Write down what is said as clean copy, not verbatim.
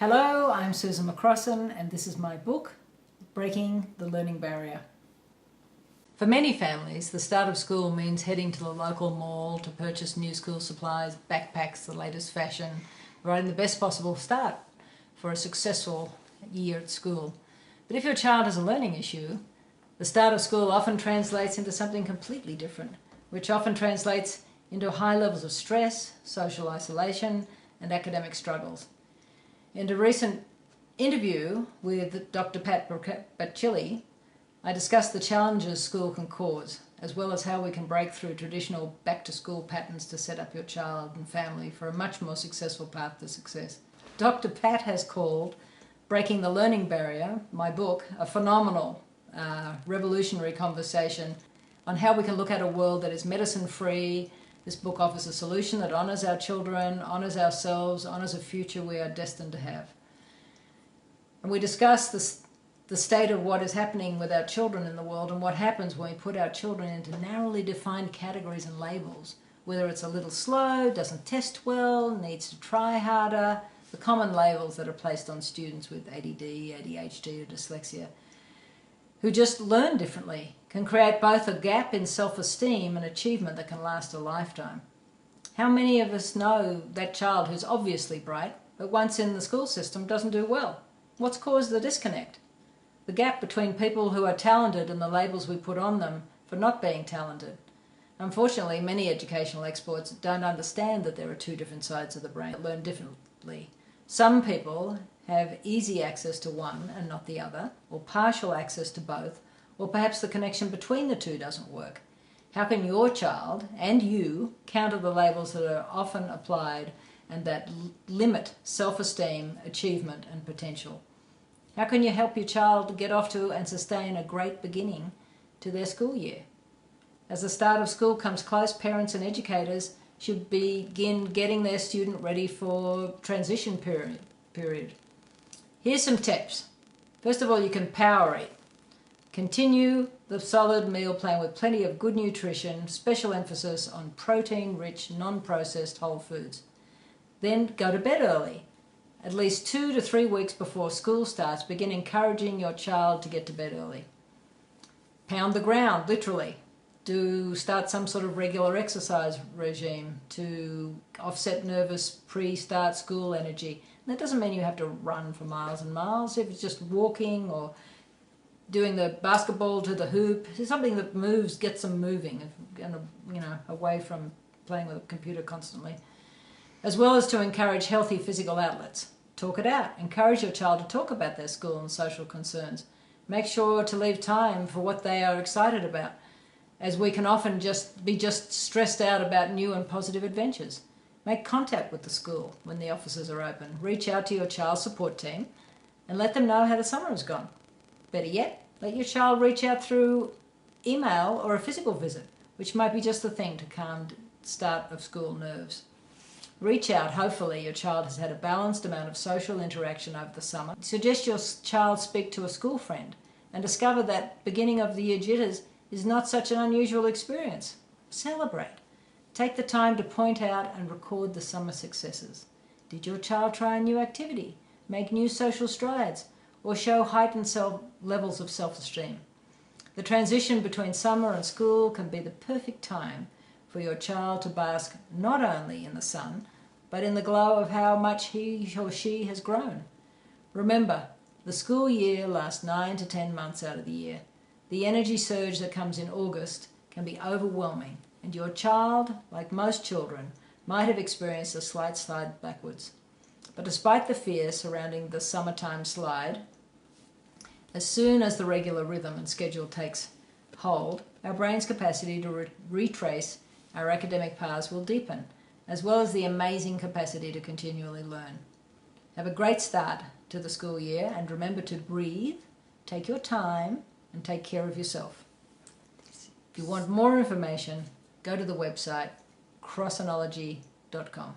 Hello, I'm Susan McCrossan and this is my book, Breaking the Learning Barrier. For many families, the start of school means heading to the local mall to purchase new school supplies, backpacks, the latest fashion, providing the best possible start for a successful year at school. But if your child has a learning issue, the start of school often translates into something completely different, which often translates into high levels of stress, social isolation, and academic struggles. In a recent interview with Dr. Pat Bacilli, I discussed the challenges school can cause, as well as how we can break through traditional back-to-school patterns to set up your child and family for a much more successful path to success. Dr. Pat has called Breaking the Learning Barrier, my book, a phenomenal, revolutionary conversation on how we can look at a world that is medicine-free. This book offers a solution that honours our children, honours ourselves, honours a future we are destined to have. And we discuss the state of what is happening with our children in the world and what happens when we put our children into narrowly defined categories and labels, whether it's a little slow, doesn't test well, needs to try harder, the common labels that are placed on students with ADD, ADHD or dyslexia, who just learn differently, can create both a gap in self-esteem and achievement that can last a lifetime. How many of us know that child who's obviously bright, but once in the school system doesn't do well? What's caused the disconnect? The gap between people who are talented and the labels we put on them for not being talented. Unfortunately, many educational experts don't understand that there are two different sides of the brain that learn differently. Some people have easy access to one and not the other, or partial access to both, or perhaps the connection between the two doesn't work. How can your child and you counter the labels that are often applied and that limit self-esteem, achievement and potential? How can you help your child get off to and sustain a great beginning to their school year? As the start of school comes close, parents and educators should begin getting their student ready for transition period. Here's some tips. First of all, you can power eat. Continue the solid meal plan with plenty of good nutrition, special emphasis on protein-rich, non-processed whole foods. Then go to bed early. At least 2 to 3 weeks before school starts, begin encouraging your child to get to bed early. Pound the ground, literally. Start some sort of regular exercise regime to offset nervous pre-start school energy. And that doesn't mean you have to run for miles and miles. If it's just walking or doing the basketball to the hoop, something that moves, gets them moving, away from playing with a computer constantly. As well as to encourage healthy physical outlets. Talk it out. Encourage your child to talk about their school and social concerns. Make sure to leave time for what they are excited about, as we can often be stressed out about new and positive adventures. Make contact with the school when the offices are open. Reach out to your child's support team and let them know how the summer has gone. Better yet, let your child reach out through email or a physical visit, which might be just the thing to calm start of school nerves. Reach out. Hopefully your child has had a balanced amount of social interaction over the summer. Suggest your child speak to a school friend and discover that beginning of the year jitters is not such an unusual experience. Celebrate. Take the time to point out and record the summer successes. Did your child try a new activity, make new social strides, or show heightened levels of self-esteem? The transition between summer and school can be the perfect time for your child to bask not only in the sun, but in the glow of how much he or she has grown. Remember, the school year lasts 9 to 10 months out of the year. The energy surge that comes in August can be overwhelming, and your child, like most children, might have experienced a slight slide backwards. But despite the fear surrounding the summertime slide, as soon as the regular rhythm and schedule takes hold, our brain's capacity to retrace our academic paths will deepen, as well as the amazing capacity to continually learn. Have a great start to the school year, and remember to breathe, take your time, and take care of yourself. If you want more information, go to the website crossinology.com.